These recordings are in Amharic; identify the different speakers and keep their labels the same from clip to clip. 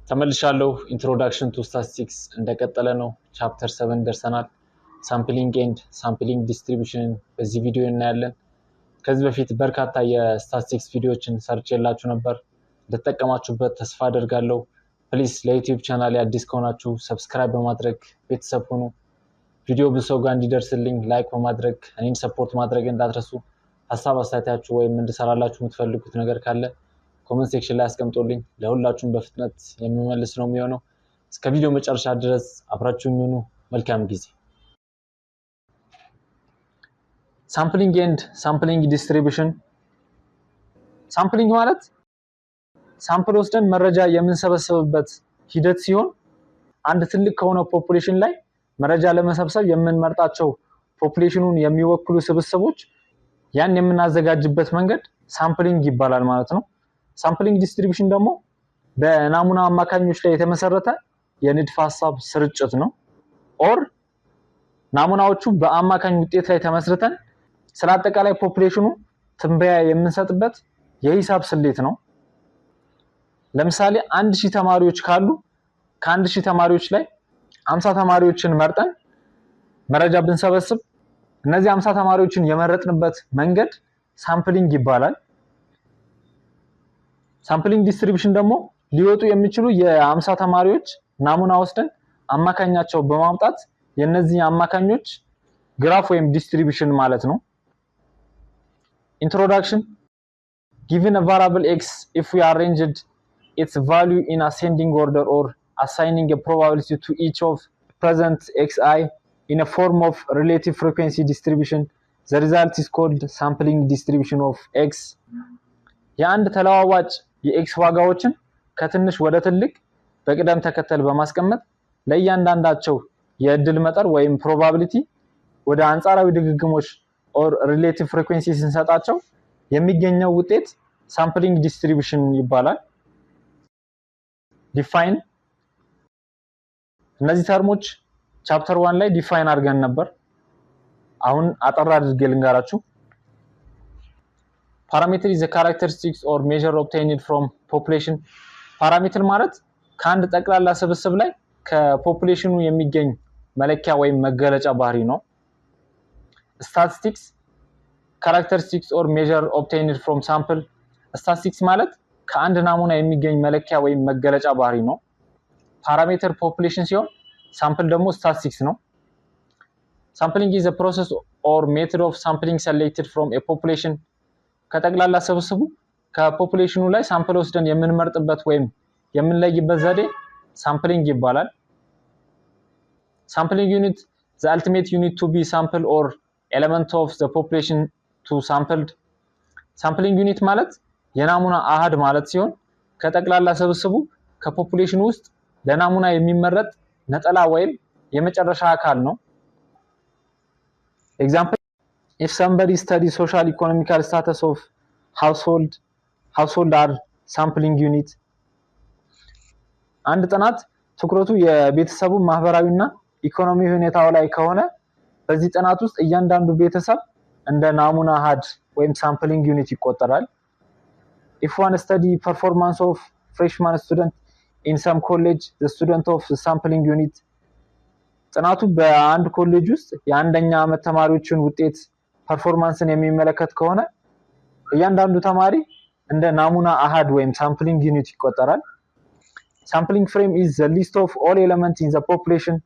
Speaker 1: ተመልሻለሁ ኢንትሮዳክሽን ቱ ስታቲስቲክስ እንደቀጠለ ነው ቻፕተር 7 ደርሰናል ሳምፕሊንግ ኤንድ ሳምፕሊንግ ዲስትሪቢዩሽን በዚህ ቪዲዮ እናያለን ከዚህ በፊት በርካታ የስታቲስቲክስ ቪዲዮዎችን ሰርቼላችሁ ነበር እንደተጠቀማችሁበት ተስፋ አደርጋለሁ ፕሊዝ ለዩቲዩብ ቻናሌ አዲስ ከሆናችሁ ሰብስክራይብ በማድረግ ቤተሰብ ሁኑ ቪዲዮ ብዙ ጋር እንዲደርስልኝ ላይክ በማድረግ እኔን ሰፖርት ማድረግ እንዳትረሱ ሐሳብ አስተያየታችሁ ወይም እንድሰራላችሁ የምትፈልጉት ነገር ካለ ኮሜንት ሴክሽን ላይ አስቀምጡልኝ ለሁላችሁም በፍጥነት የሚመልስ ነው የሚሆነው እስከ ቪዲዮ መጨረሻ ድረስ አብራችሁኝ ሁኑ መልካም ጊዜ ሳምፕሊንግ ኤንድ ሳምፕሊንግ ዲስትሪቢዩሽን ሳምፕሊንግ ማለት ሳምፕል ወስደን መረጃ የምንሰበስብበት ሂደት ሲሆን አንድ ትልቅ ከሆነ ፖፑሌሽን ላይ መረጃ ለመሰብሰብ የምንመርጣቸው ፖፑሌሽኑን የሚወክሉ ስብስቦች ያን የምናዘጋጅበት መንገድ ሳምፕሊንግ ይባላል ማለት ነው ሳምፕሊንግ ዲስትሪቢዩሽን ደግሞ በናሙና አማካኞች ላይ የተመሰረተ የንድፈ ሐሳብ ስርጭት ነው ኦር ናሙናዎቹ በአማካኝ ውጤት ላይ ተመስርተን ስለ አጠቃላይ ፖፑሌሽኑ ትንበያ የምንሰጥበት የሂሳብ ስሌት ነው ለምሳሌ 1000 ተማሪዎች ካሉ ከ1000 ተማሪዎች ላይ 50 ተማሪዎችን መርጠን መረጃ ብንሰበስብ እነዚህ 50 ተማሪዎችን የመረጥንበት መንገድ ሳምፕሊንግ ይባላል ሳምፕሊንግ ዲስትሪቢዩሽን ደግሞ ሊወጡ የሚችሉ የ50 ተማሪዎች ናሙና ወስደን አማካኛቸው በማምጣት የነዚህ አማካኞች ግራፍ ወይም ዲስትሪቢዩሽን ማለት ነው introduction given a variable x if we arranged its value in ascending order or assigning a probability to each of present xi in a form of relative frequency distribution the result is called sampling distribution of x የአንድ ተለዋዋጭ የኤክስ ዋጋዎችን ከትንሽ ወደ ትልቅ በቅደም ተከተል በማስቀመጥ ለእያንዳንዳቸው የእድል መጠን ወይም ፕሮባቢሊቲ ወደ አንጻራዊ ድግግሞች or relative frequency ስንሰጣቸው የሚገኘው ውጤት sampling distribution ይባላል define እነዚህ ተርሞች ቻፕተር 1 ላይ ዲፋይን አድርገን ነበር አሁን አጠር አድርጌ ልንገራችሁ parameter is a characteristics or measure obtained from population parameter ማለት ከአንድ ጠቅላላ ስብስብ ላይ ከፖፑሌሽኑ የሚገኝ መለኪያ ወይም መገለጫ ባህሪ ነው statistics characteristics or measure obtained from sample statistics ማለት ከአንድ ናሙና የሚገኝ መለኪያ ወይም መገለጫ ባህሪ ነው parameter population ሲሆን sample ደግሞ statistics ነው sampling is a process or method of sampling selected from a population ከጠቅላላ ስብስቡ ከፖፑሌሽኑ ላይ ሳምፕል ወስደን የምንመርጥበት ወይም የምንለይበት ዘዴ sampling ይባላል sampling unit the ultimate unit to be sampled or element of the population to sampled sampling unit ማለት የናሙና አሃድ ማለት ሲሆን ከጠቅላላ ስብስቡ ከፖፑሌሽኑ ውስጥ ለናሙና የሚመረጥ ነጠላ ወይም የመጨረሻ አካል ነው example if somebody studies social economical status of household are sampling unit አንድ ጥናት ትኩረቱ የቤተሰቡ ማህበራዊና ኢኮኖሚ ሁኔታው ላይ ከሆነ በዚህ ጥናት ውስጥ እያንዳንዱ ቤተሰብ እንደ ናሙና አሃድ ወይም sampling unit ይቆጠራል if one study performance of freshman student in some college the student of the sampling unit ጥናቱ በአንድ ኮሌጅ ውስጥ የአንደኛ ዓመት ተማሪዎችን ውጤት ፐርፎርማንስን የሚመለከት ከሆነ እያንዳንዱ ተማሪ እንደ ናሙና አሃድ ወይም sampling unit ይቆጠራል sampling frame is the list of all elements in the population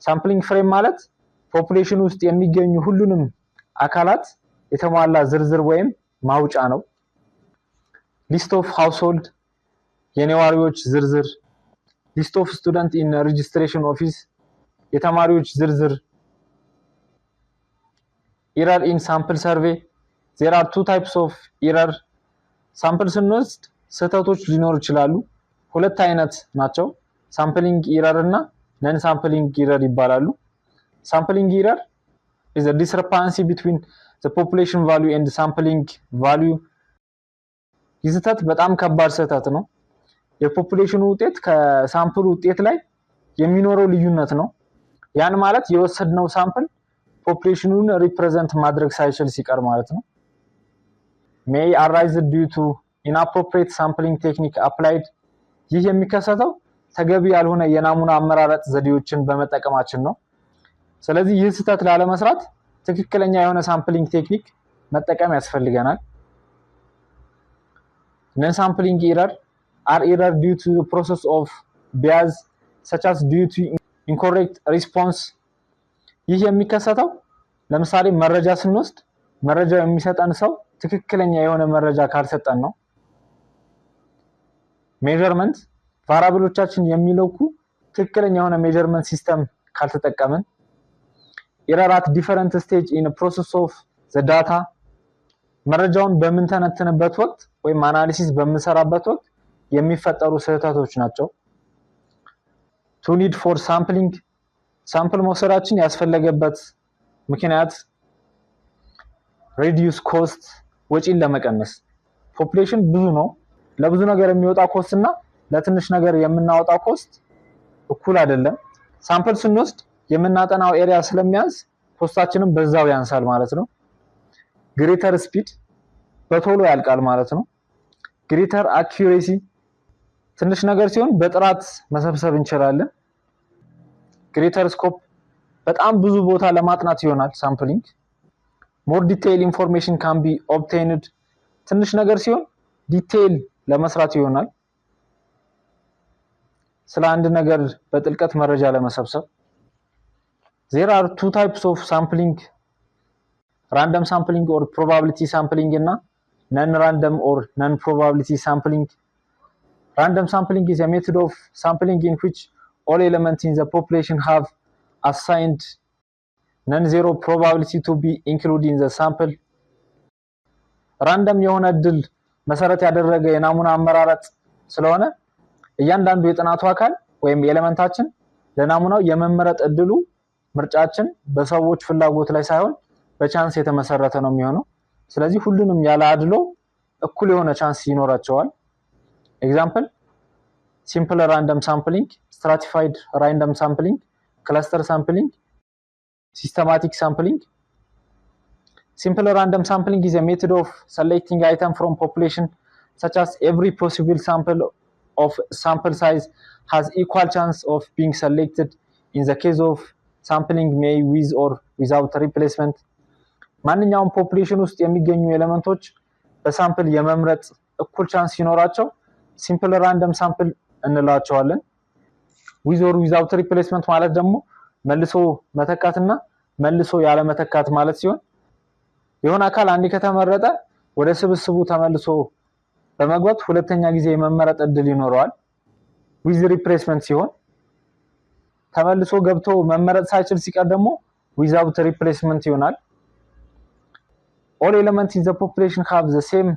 Speaker 1: sampling frame ማለት ፖፑሌሽን ውስጥ የሚገኙ ሁሉንም አካላት የተሟላ ዝርዝር ወይም ማውጫ ነው list of household የነዋሪዎች ዝርዝር list of student in registration office የተማሪዎች ዝርዝር error in sample survey there are two types of error sample ስንወስድ ስህተቶች ሊኖር ይችላሉ ሁለት አይነት ናቸው sampling error እና non sampling error ይባላሉ sampling error is a discrepancy between the population value and the sampling value ይዘታት በጣም ከባድ ስህተት ነው የፖፑሌሽኑ ውጤት ከሳምፕል ውጤት ላይ የሚኖረው ልዩነት ነው ያን ማለት የወሰድነው ሳምፕል ፖፑሌሽኑን ሪፕሬዘንት ማድረግ ሳይችል ሲቀር ማለት ነው may arise due to inappropriate sampling technique applied ይህ የሚከሰተው ተገቢ ያልሆነ የናሙና አመራረጥ ዘዴዎችን በመጠቀማችን ነው። ስለዚህ ይህ ስህተት ላለመስራት ትክክለኛ የሆነ ሳምፕሊንግ ቴክኒክ መጠቀም ያስፈልገናል። Non-sampling error are error due to the process of bias such as due to incorrect response። ይህ የሚከሰተው ለምሳሌ መረጃ ስንወስድ መረጃው የሚሰጠን ሰው ትክክለኛ የሆነ መረጃ ካልሰጠን ነው። ሜዠርመንት ቫሪያብሎቻችን የሚለኩ ትክክለኛ የሆነ ሜዠርመንት ሲስተም ካልተጠቀምን። ኤረር አት ዲፈረንት ስቴጅ ኢን ፕሮሰስ ኦፍ ዘ ዳታ መረጃውን በምንተነትንበት ወቅት ወይም አናሊሲስ በምንሰራበት ወቅት የሚፈጠሩ ስህተቶች ናቸው። ቱ ኒድ ፎር ሳምፕሊንግ ሳምፕል መውሰዳችን ያስፈለገበት ምክንያት ሬዲዩስ ኮስት ወጪን ለመቀነስ። ፖፑሌሽን ብዙ ነው። ለብዙ ነገር የሚወጣ ኮስት እና ለትንሽ ነገር የምናወጣው ኮስት እኩል አይደለም። ሳምፕል ስንወስድ የምናጠናው ኤሪያ ስለሚያንስ ኮስታችንም በዛው ያንሳል ማለት ነው። ግሬተር ስፒድ በቶሎ ያልቃል ማለት ነው። ግሬተር አኪዩሬሲ ትንሽ ነገር ሲሆን በጥራት መሰብሰብ እንችላለን። ግሬተር ስኮፕ በጣም ብዙ ቦታ ለማጥናት ይሆናል ሳምፕሊንግ። ሞር ዲቴይል ኢንፎርሜሽን ካን ቢ ኦብቴይንድ ትንሽ ነገር ሲሆን ዲቴይል ለመስራት ይሆናል። ስለ አንድ ነገር በጥልቀት መረጃ ለመሰብሰብ። there are two types of sampling random sampling or probability sampling እና non random or non probability sampling. Random sampling is a method of sampling in which all elements in the population have assigned non-zero probability to be included in the sample. ራንደም የሆነ እድል መሰረት ያደረገ የናሙና አመራረጥ ስለሆነ እያንዳንዱ የጥናቱ አካል ወይም ኤሌመንታችን ለናሙናው የመመረጥ እድሉ ምርጫችን በሰዎች ፍላጎት ላይ ሳይሆን በቻንስ የተመሰረተ ነው የሚሆነው። ስለዚህ ሁሉንም ያለ አድሎ እኩል የሆነ ቻንስ ይኖራቸዋል። ኤግዛምፕል ሲምፕል ራንደም ሳምፕሊንግ፣ ስትራቲፋይድ ራንደም ሳምፕሊንግ፣ ክለስተር ሳምፕሊንግ፣ ሲስተማቲክ ሳምፕሊንግ። Simple random sampling is a method of selecting item from population such as every possible sample of sample size has equal chance of being selected in the case of sampling may with or without replacement. ማንኛውም ፖፑሌሽን ውስጥ የሚገኙ ኤሌመንቶች በሳምፕል የመምረጥ እኩል ቻንስ ሲኖራቸው ሲምፕል ራንደም ሳምፕል እንላቸዋለን። with or without replacement ማለት ደግሞ መልሶ መተካትና መልሶ ያለ መተካት ማለት ሲሆን የሆነ አካል አንድ ከተመረጠ ወደ ስብስቡ ተመልሶ በመግባት ሁለተኛ ጊዜ የመመረጥ እድል ይኖረዋል። with replacement ሲሆን ተመልሶ ገብቶ መመረጥ ሳይችል ሲቀር ደግሞ without replacement ይሆናል። all elements in the population have the same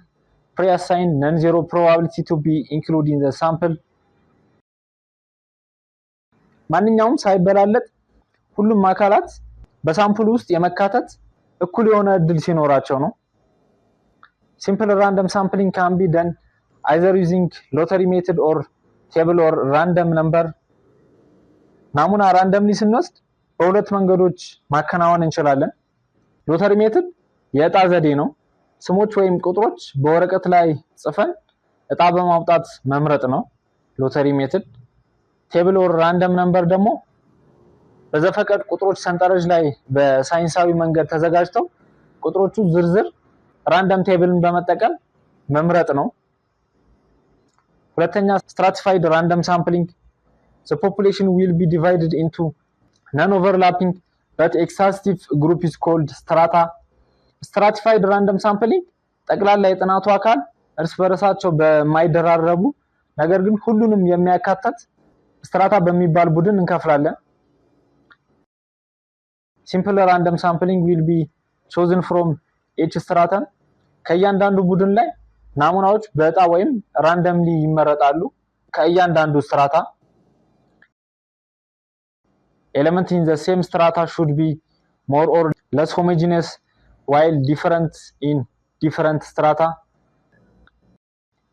Speaker 1: pre-assigned non-zero probability to be included in the sample. ማንኛውም ሳይበላለጥ ሁሉም አካላት በሳምፕሉ ውስጥ የመካተት እኩል የሆነ እድል ሲኖራቸው ነው። Simple random sampling can be done either using lottery method or table or random number. ናሙና ራንደምሊ ስንወስድ በሁለት መንገዶች ማከናወን እንችላለን። ሎተሪ ሜትድ የዕጣ ዘዴ ነው። ስሞች ወይም ቁጥሮች በወረቀት ላይ ጽፈን ዕጣ በማውጣት መምረጥ ነው ሎተሪ ሜትድ። ቴብል ኦር ራንደም ነምበር ደግሞ በዘፈቀድ ቁጥሮች ሰንጠረዥ ላይ በሳይንሳዊ መንገድ ተዘጋጅተው ቁጥሮቹ ዝርዝር ራንደም ቴብልን በመጠቀም መምረጥ ነው። ሁለተኛ stratified random sampling. The population will be divided into non-overlapping but exhaustive group is called strata. Stratified random sampling ጠቅላላ የጥናቱ አካል እርስ በርሳቸው በማይደራረቡ ነገር ግን ሁሉንም የሚያካትት ስትራታ በሚባል ቡድን እንከፍላለን። Simple random sampling will be chosen from each stratum. ከእያንዳንዱ ቡድን ላይ ናሙናዎች በዕጣ ወይም ራንደምሊ ይመረጣሉ ከእያንዳንዱ ስትራታ። Elements in the same strata should be more or less homogeneous while different in different strata.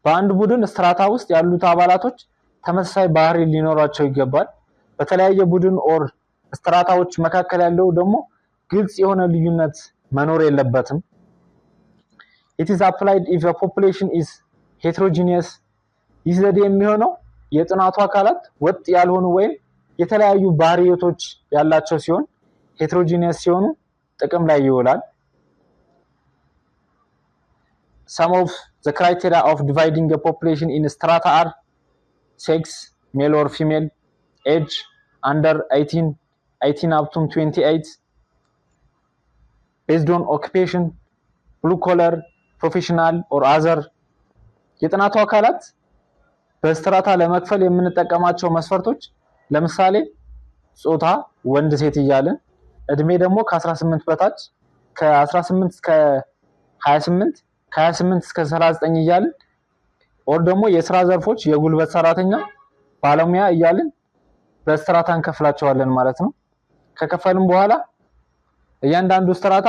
Speaker 1: በአንድ ቡድን ስትራታ ውስጥ ያሉት አባላቶች ተመሳሳይ ባህሪ ሊኖራቸው ይገባል። በተለያየ ቡድን ኦር ስትራታዎች መካከል ያለው ደግሞ ግልጽ የሆነ ልዩነት መኖር የለበትም። It is applied if a population is heterogeneous. ይህ ዘዴ የሚሆነው የጥናቱ አካላት ወጥ ያልሆኑ ወይም የተለያዩ ባህሪያቶች ያላቸው ሲሆን heterogeneous ሲሆኑ ጥቅም ላይ ይውላል። Some of the criteria of dividing a population in strata are sex, male or female, age, under 18 up to 28, based on occupation, blue collar, professional or other። የጥናቱ አካላት በስትራታ ለመክፈል የምንጠቀማቸው መስፈርቶች ለምሳሌ ጾታ ወንድ ሴት እያልን እድሜ ደግሞ ከ18 በታች ከ18 እስከ 28 ከ28 እስከ 39 እያልን ኦር ደግሞ የሥራ ዘርፎች የጉልበት ሰራተኛ ባለሙያ እያልን በስትራታ እንከፍላቸዋለን ማለት ነው። ከከፈልን በኋላ እያንዳንዱ ስትራታ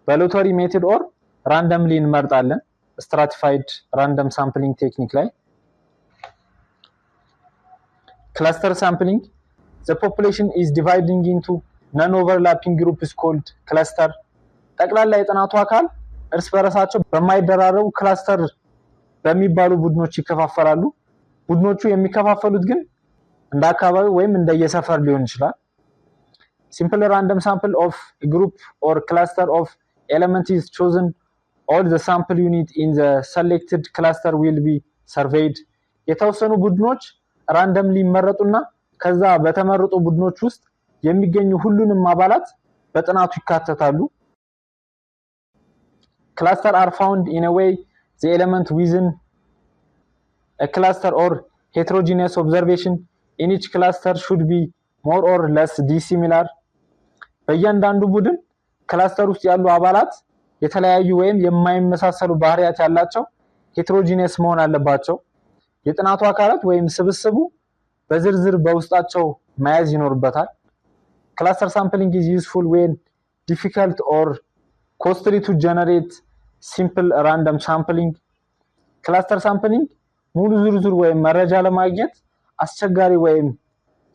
Speaker 1: በሎተሪ ሜተድ ኦር ራንደምሊ እንመርጣለን። stratified random sampling ቴክኒክ ላይ cluster sampling the population is dividing into non-overlapping groups called cluster። ጠቅላላ የጥናቱ አካል እርስ በራሳቸው በማይደራረቡ ክላስተር በሚባሉ ቡድኖች ይከፋፈላሉ። ቡድኖቹ የሚከፋፈሉት ግን እንደ አካባቢ ወይም እንደ የሰፈር ሊሆን ይችላል። simple random sample of a group or cluster of elements is chosen. All the sample unit in the selected cluster will be surveyed። የተወሰኑ ቡድኖች ራንደምሊ ይመረጡና ከዛ በተመረጡ ቡድኖች ውስጥ የሚገኙ ሁሉንም አባላት በጥናቱ ይካተታሉ። Cluster are found in a way the element within a cluster or heterogeneous observation in each cluster should be more or less dissimilar። በእያንዳንዱ ቡድን ክላስተር ውስጥ ያሉ አባላት የተለያዩ ወይም የማይመሳሰሉ ባህሪያት ያላቸው ሄትሮጂነስ መሆን አለባቸው። የጥናቱ አካላት ወይም ስብስቡ በዝርዝር በውስጣቸው መያዝ ይኖርበታል። Cluster sampling is useful when difficult or costly to generate simple random sampling። ክላስተር ሳምፕሊንግ ሙሉ ዝርዝር ወይም መረጃ ለማግኘት አስቸጋሪ ወይም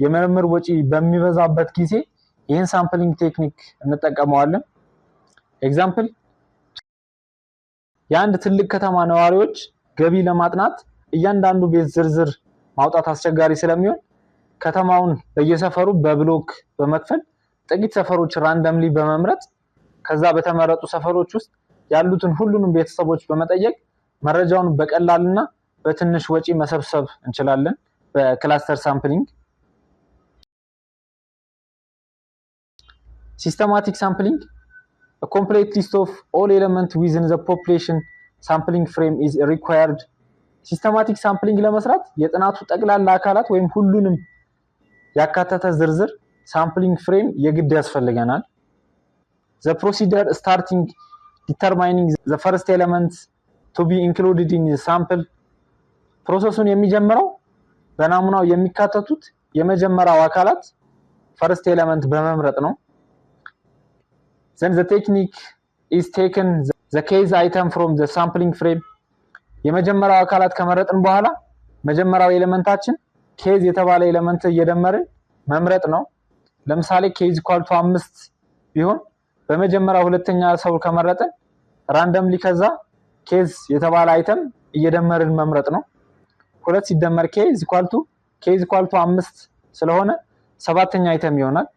Speaker 1: የምርምር ወጪ በሚበዛበት ጊዜ ይህን ሳምፕሊንግ ቴክኒክ እንጠቀመዋለን። ኤግዛምፕል የአንድ ትልቅ ከተማ ነዋሪዎች ገቢ ለማጥናት እያንዳንዱ ቤት ዝርዝር ማውጣት አስቸጋሪ ስለሚሆን ከተማውን በየሰፈሩ በብሎክ በመክፈል ጥቂት ሰፈሮች ራንደምሊ በመምረጥ ከዛ በተመረጡ ሰፈሮች ውስጥ ያሉትን ሁሉንም ቤተሰቦች በመጠየቅ መረጃውን በቀላልና በትንሽ ወጪ መሰብሰብ እንችላለን በክላስተር ሳምፕሊንግ። Systematic sampling a complete list of all elements within the population sampling frame is required። ሲስተማቲክ ሳምፕሊንግ ለመስራት የጥናቱ ጠቅላላ አካላት ወይም ሁሉንም ያካተተ ዝርዝር ሳምፕሊንግ ፍሬም የግድ ያስፈልገናል። The procedure starting determining the first elements to be included in the sample ፕሮሰሱን የሚጀምረው በናሙናው የሚካተቱት የመጀመሪያው አካላት first element በመምረጥ ነው። Then the technique is taken the case item from the sampling frame የመጀመሪያው አካላት ከመረጥን በኋላ መጀመሪያው ኤሌመንታችን ኬዝ የተባለ ኤሌመንት እየደመርን መምረጥ ነው። ለምሳሌ ኬዝ ኢኳል ቱ 5 ቢሆን በመጀመሪያው ሁለተኛ ሰው ከመረጥን ራንደምሊ ከዛ ኬዝ የተባለ አይተም እየደመርን መምረጥ ነው። 2 ሲደመር ኬዝ ኢኳል ቱ 5 ስለሆነ ሰባተኛ አይተም ይሆናል።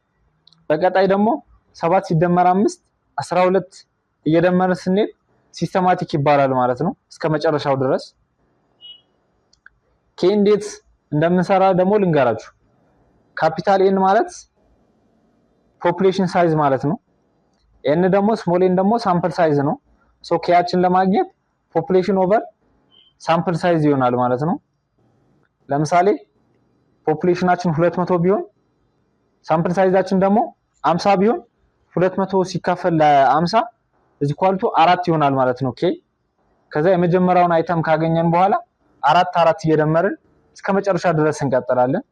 Speaker 1: በቀጣይ ደግሞ 7 ሲደመር 5 12 እየደመርን ስንሄድ ሲስተማቲክ ይባላል ማለት ነው እስከ መጨረሻው ድረስ። እንዴት እንደምንሰራ ደግሞ ልንገራችሁ። ካፒታል ኤን ማለት ፖፑሌሽን ሳይዝ ማለት ነው። ኤን ደግሞ ስሞል ኤን ደግሞ ሳምፕል ሳይዝ ነው። ሶ ኬያችን ለማግኘት ፖፑሌሽን ኦቨር ሳምፕል ሳይዝ ይሆናል ማለት ነው። ለምሳሌ ፖፑሌሽናችን 200 ቢሆን ሳምፕል ሳይዛችን ደግሞ 50 ቢሆን 200 ሲካፈል ለ50 ኢኳል ቱ 4 ይሆናል ማለት ነው። ከዛ የመጀመሪያውን አይተም ካገኘን በኋላ 4 እየደመርን እስከ መጨረሻ ድረስ እንቀጥላለን።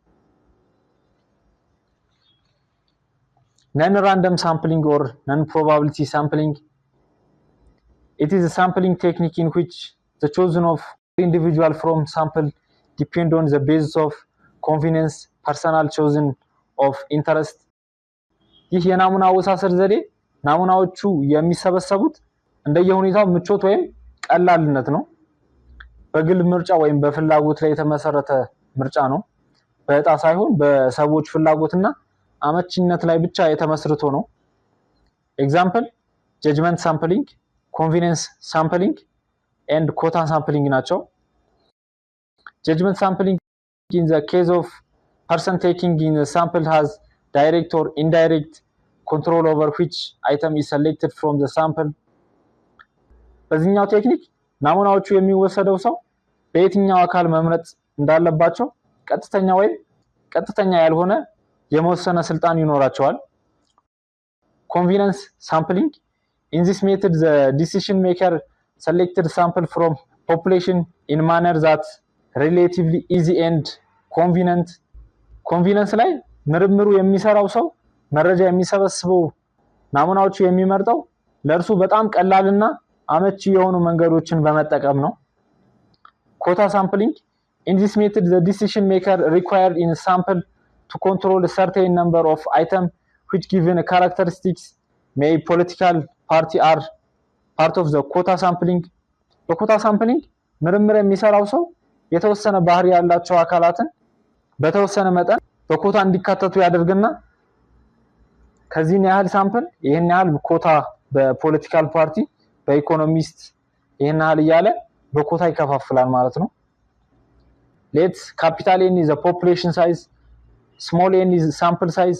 Speaker 1: non random sampling or non probability sampling it is a sampling technique in which the chosen of individual from sample depend on the basis of convenience personal chosen of interest። ይህ የናሙና አወሳሰድ ዘዴ ናሙናዎቹ የሚሰበሰቡት እንደየሁኔታው ምቾት ወይም ቀላልነት ነው። በግል ምርጫ ወይም በፍላጎት ላይ የተመሰረተ ምርጫ ነው። በእጣ ሳይሆን በሰዎች ፍላጎትና አመቺነት ላይ ብቻ የተመስርቶ ነው። ኤግዛምፕል ጀጅመንት ሳምፕሊንግ፣ ኮንቪኒየንስ ሳምፕሊንግ ኤንድ ኮታ ሳምፕሊንግ ናቸው። ጀጅመንት ሳምፕሊንግ in the case of person taking in the sample has direct or indirect control over which item is selected from the sample። በዚህኛው ቴክኒክ ናሙናዎቹ የሚወሰደው ሰው በየትኛው አካል መምረጥ እንዳለባቸው ቀጥተኛ ወይም ቀጥተኛ ያልሆነ የመወሰነ ስልጣን ይኖራቸዋል። Convenience sampling in this method the decision maker selected sample from population in manner that relatively easy and convenient። Convenience ላይ ምርምሩ የሚሰራው ሰው መረጃ የሚሰበስበው ናሙናዎቹ የሚመርጠው ለእርሱ በጣም ቀላልና አመቺ የሆኑ መንገዶችን በመጠቀም ነው። Quota sampling in this method the decision maker required in sample to control a certain number of items which given characteristics may political party are part of the quota sampling። በኮታ ሳምፕሊንግ ምርምር የሚሰራው ሰው የተወሰነ ባህሪ ያላቸው አካላትን በተወሰነ መጠን በኮታ እንዲካተቱ ያደርግና ከዚህን ያህል ሳምፕል ይሄን ያህል ኮታ በፖለቲካል ፓርቲ በኢኮኖሚስት ይሄን ያህል እያለ በኮታ ይከፋፍላል ማለት ነው። Let capital N is the population size, small n is sample size.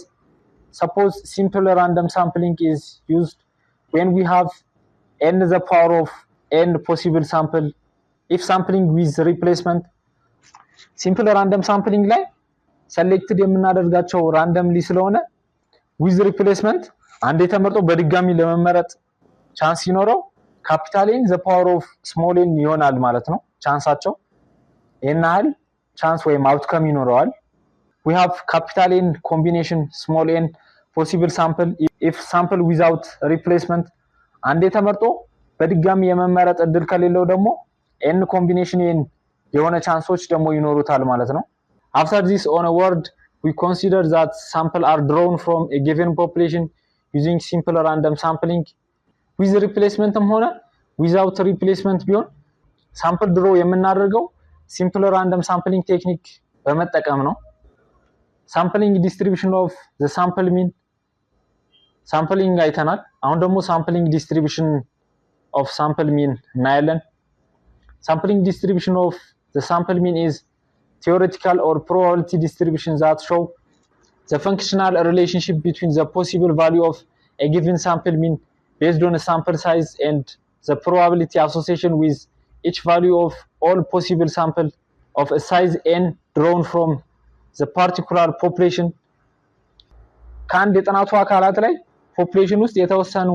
Speaker 1: Suppose simple random sampling is used when we have n the power of n possible sample if sampling with replacement። simple random sampling ላይ selected የምናደርጋቸው randomly ስለሆነ with replacement አንዴ ተመርጦ በድጋሚ ለመመረጥ ቻንስ ይኖረው capital N the power of small n ይሆናል ማለት ነው። ቻንሳቸው ይሄናል ቻንስ ወይም አውትካም ይኖረዋል። we have capital N combination small n possible sample if sample without replacement አንዴ ተመርጦ በድጋሚ የመመረጥ እድል ከሌለው ደግሞ n combination n የሆነ ቻንሶች ደግሞ ይኖሩታል ማለት ነው። after this on a word we consider that sample are drawn from a given population using simple random sampling with replacement ሆነ without replacement ቢሆን sample draw የምናደርገው simple random sampling technique በመጠቀም ነው። sampling distribution of the sample mean sampling አይተናል። አሁን ደግሞ sampling distribution of sample mean እናያለን። sampling distribution of the sample mean is theoretical or probability distribution that show the functional relationship between the possible value of a given sample mean based on a sample size and the probability association with each value of all possible sample of a size n drawn from the particular population። ከአንድ የጥናቱ አካላት ላይ ፖፑሌሽን ውስጥ የተወሰኑ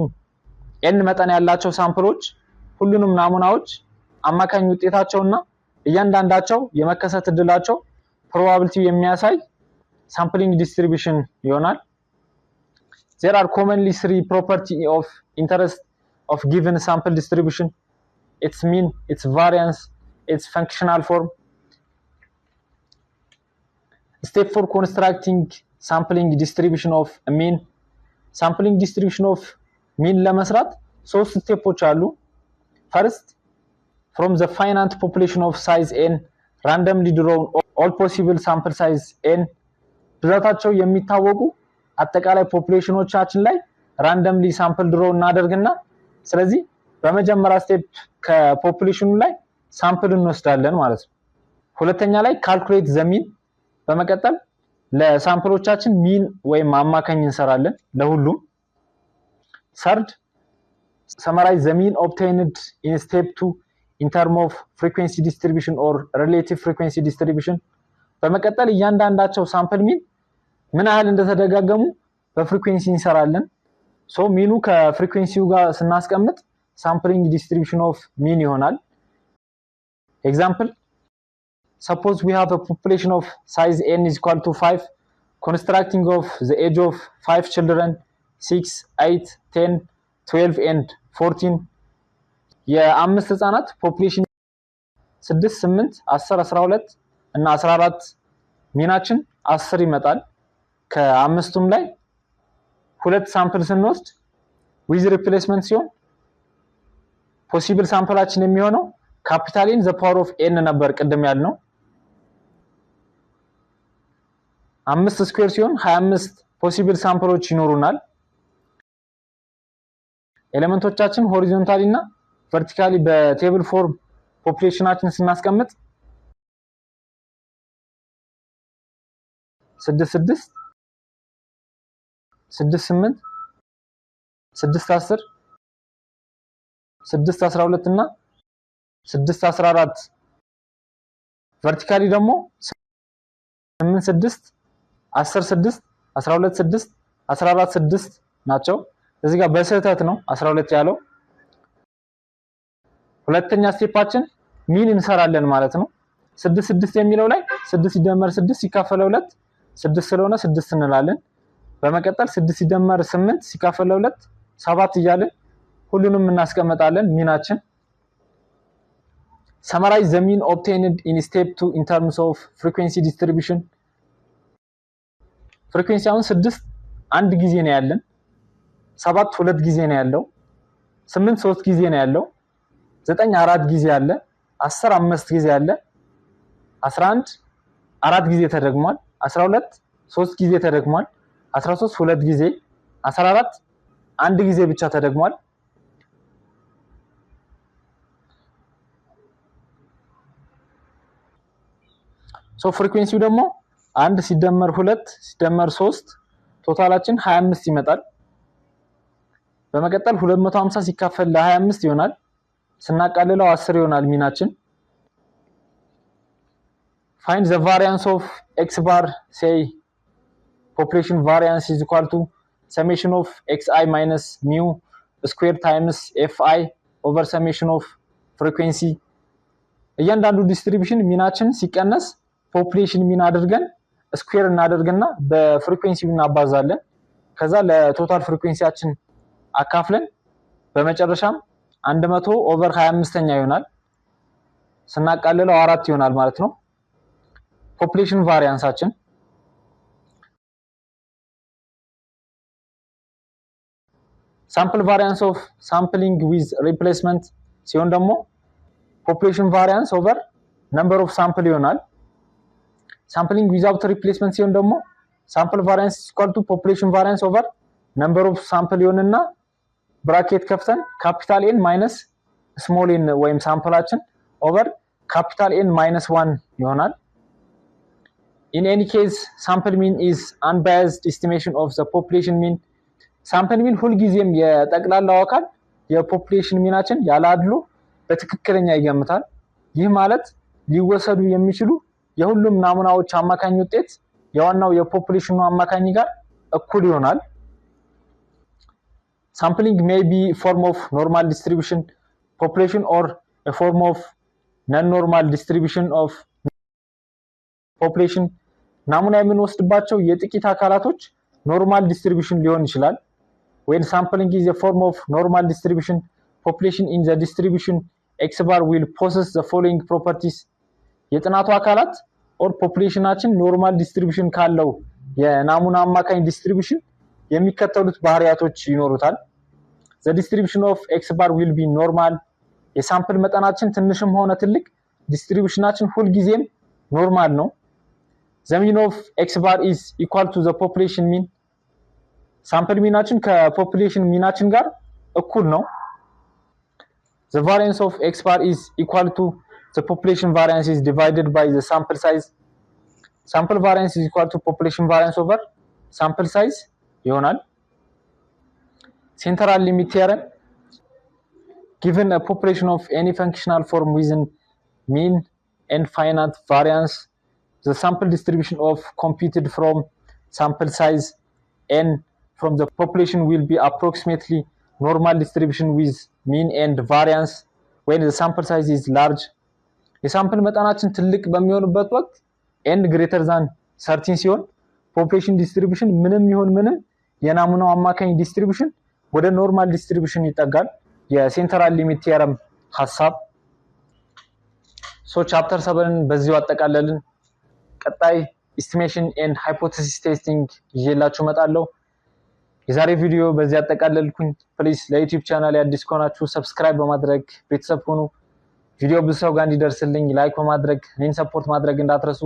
Speaker 1: n መጠን ያላቸው ሳምፕሎች ሁሉንም ናሙናዎች አማካኝ ውጤታቸውና እያንዳንዳቸው የመከሰት እድላቸው ፕሮባቢሊቲ የሚያሳይ sampling distribution ይሆናል። There are commonly three properties of interest of given sample distribution: its mean, its variance, its functional form. Step for constructing sampling distribution of a mean. sampling distribution of mean ለመስራት ሶስት ስቴፖች አሉ። First, from the finite population of size n randomly drawn all possible sample size n ብዛታቸው የሚታወቁ አጠቃላይ ፖፑሌሽኖቻችን ላይ randomly sample draw እናደርግና ስለዚህ በመጀመሪያ ስቴፕ ከፖፑሌሽኑ ላይ ሳምፕል እንወስዳለን ማለት ነው። ሁለተኛ ላይ calculate the mean በመቀጠል ለሳምፕሎቻችን ሚን ወይም አማካኝ እንሰራለን ለሁሉም። Third, summarize the mean obtained in step 2 in terms of frequency distribution or relative frequency distribution። በመቀጠል እያንዳንዳቸው ሳምፕል ሚን ምን ያህል እንደተደጋገሙ በፍሪኩዌንሲ እንሰራለን። ሶ ሚኑ ከፍሪኩዌንሲው ጋር ስናስቀምጥ sampling distribution of mean ይሆናል። Example, suppose we have a population of size n is equal to 5 constructing of the age of 5 children 6, 8, 10, 12 and 14 የአምስት ህፃናት ፖፑሌሽን 6, 8, 10, 12 እና 14 ሚናችን 10 ይመጣል። ከአምስቱም ላይ ሁለት ሳምፕል ስንወስድ with replacement ሲሆን ፖሲብል ሳምፕላችን የሚሆነው ካፒታል n the power of n ነበር ቅድም ያልነው። 5 ስኩዌር ሲሆን 25 ፖሲብል ሳምፕሎች ይኖሩናል። ኤሌመንቶቻችን ሆሪዞንታሊ እና ቨርቲካሊ በቴብል ፎርም ፖፑሌሽናችን ስናስቀምጥ 6 6 6 8 6 10 6 12 እና 6 14 ቨርቲካሊ ደግሞ 8 6 10 6 12 6 14 6 ናቸው። እዚህ ጋር በስህተት ነው 12 ያለው። ሁለተኛ ስቴፓችን ሚን እንሰራለን ማለት ነው። 6 6 የሚለው ላይ 6 ሲደመር 6 ሲካፈል 2 6 ስለሆነ 6 እንላለን። በመቀጠል 6 ሲደመር 8 ሲካፈል 2 7 እያልን ሁሉንም እናስቀምጣለን ሚናችን። summarize the mean obtained in step 2 in terms of frequency distribution frequency አሁን 6 አንድ ጊዜ ነው ያለን፣ 7 ሁለት ጊዜ ነው ያለው፣ 8 3 ጊዜ ነው ያለው፣ 9 4 ጊዜ አለ፣ 10 5 ጊዜ አለ፣ 11 4 ጊዜ ተደግሟል፣ 12 3 ጊዜ ተደግሟል፣ 13 2 ጊዜ፣ 14 አንድ ጊዜ ብቻ ተደግሟል። ሶ ፍሪኩዌንሲው ደግሞ 1 ሲደመር 2 ሲደመር 3 ቶታላችን 25 ይመጣል። በመቀጠል 250 ሲካፈል ለ25 ይሆናል። ስናቃልለው 10 ይሆናል ሚናችን። find the variance of x bar say population variance is equal to summation of xi minus mu square times fi over summation of frequency እያንዳንዱ ዲስትሪቢዩሽን ሚናችን ሲቀነስ ፖፑሌሽን ሚን አድርገን ስኩዌር እናደርግና በፍሪኩዌንሲው እናባዛለን። ከዛ ለቶታል ፍሪኩዌንሲያችን አካፍለን በመጨረሻም 100 ኦቨር 25ኛ ይሆናል። ስናቃልለው 4 ይሆናል ማለት ነው ፖፑሌሽን ቫሪያንሳችን። ሳምፕል ቫሪያንስ ኦፍ ሳምፕሊንግ ዊዝ ሪፕሌስመንት ሲሆን ደግሞ ፖፑሌሽን ቫሪያንስ ኦቨር ነምበር ኦፍ ሳምፕል ይሆናል። ሳምፕሊንግ ዊዛውት ሪፕሌስመንት ሲሆን ደግሞ ሳምፕል ቫሪያንስ ኢኳል ቱ ፖፑሌሽን ቫሪያንስ ኦቨር ነምበር ኦፍ ሳምፕል ይሆንና ብራኬት ከፍተን ካፒታል ኤን ማይነስ ስሞል ኤን ወይም ሳምፕላችን ኦቨር ካፒታል ኤን ማይነስ 1 ይሆናል። in any case sample mean is unbiased estimation of the population mean sample mean ሁልጊዜም የጠቅላላው አካል የፖፑሌሽን ሚናችን ያላድሎ በትክክለኛ ይገምታል። ይህ ማለት ሊወሰዱ የሚችሉ የሁሉም ናሙናዎች አማካኝ ውጤት የዋናው የፖፑሌሽኑ አማካኝ ጋር እኩል ይሆናል። sampling may be form of normal distribution population or a form of non-normal distribution of population ናሙና የምንወስድባቸው የጥቂት አካላቶች ኖርማል ዲስትሪቢዩሽን ሊሆን ይችላል። when sampling is a form of normal distribution population in the distribution x bar will possess the following properties የጥናቱ አካላት or ፖፑሌሽናችን ኖርማል ዲስትሪቢዩሽን ካለው የናሙና አማካኝ ዲስትሪቢዩሽን የሚከተሉት ባህሪያቶች ይኖሩታል። the distribution of x bar will be normal የሳምፕል መጠናችን ትንሽም ሆነ ትልቅ ዲስትሪቢዩሽናችን ሁልጊዜም ኖርማል ነው። the mean of x bar is equal to the population mean ሳምፕል ሚናችን ከፖፑሌሽን ሚናችን ጋር እኩል ነው። the variance of x bar is equal to the population variance is divided by the sample size sample variance is equal to population variance over sample size ይሆናል። central limit theorem given a population of any functional form within mean and finite variance the sample distribution of computed from sample size n from the population will be approximately normal distribution with mean and variance when the sample size is large የሳምፕል መጠናችን ትልቅ በሚሆንበት ወቅት n greater than 13 ሲሆን population distribution ምንም ይሁን ምንም የናሙናው አማካኝ ዲስትሪቢዩሽን ወደ ኖርማል ዲስትሪቢዩሽን ይጠጋል። የሴንትራል ሊሚት ቲዮረም ሐሳብ ሶ ቻፕተር 7ን በዚሁ አጠቃለልን። ቀጣይ estimation and hypothesis testing ይዤላችሁ መጣለሁ። የዛሬ ቪዲዮ በዚህ አጠቃለልኩኝ። ፕሊዝ ለዩቲዩብ ቻናል አዲስ ከሆናችሁ ሰብስክራይብ በማድረግ ቤተሰብ ሁኑ። ቪዲዮ ብዙ ሰው ጋር እንዲደርስልኝ ላይክ በማድረግ እኔን ሰፖርት ማድረግ እንዳትረሱ።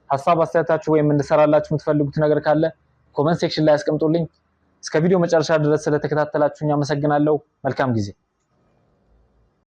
Speaker 1: ሐሳብ አስተያየታችሁ ወይም እንድሰራላችሁ የምትፈልጉት ነገር ካለ ኮሜንት ሴክሽን ላይ አስቀምጡልኝ። እስከ ቪዲዮ መጨረሻ ድረስ ስለተከታተላችሁኝ አመሰግናለሁ። መልካም ጊዜ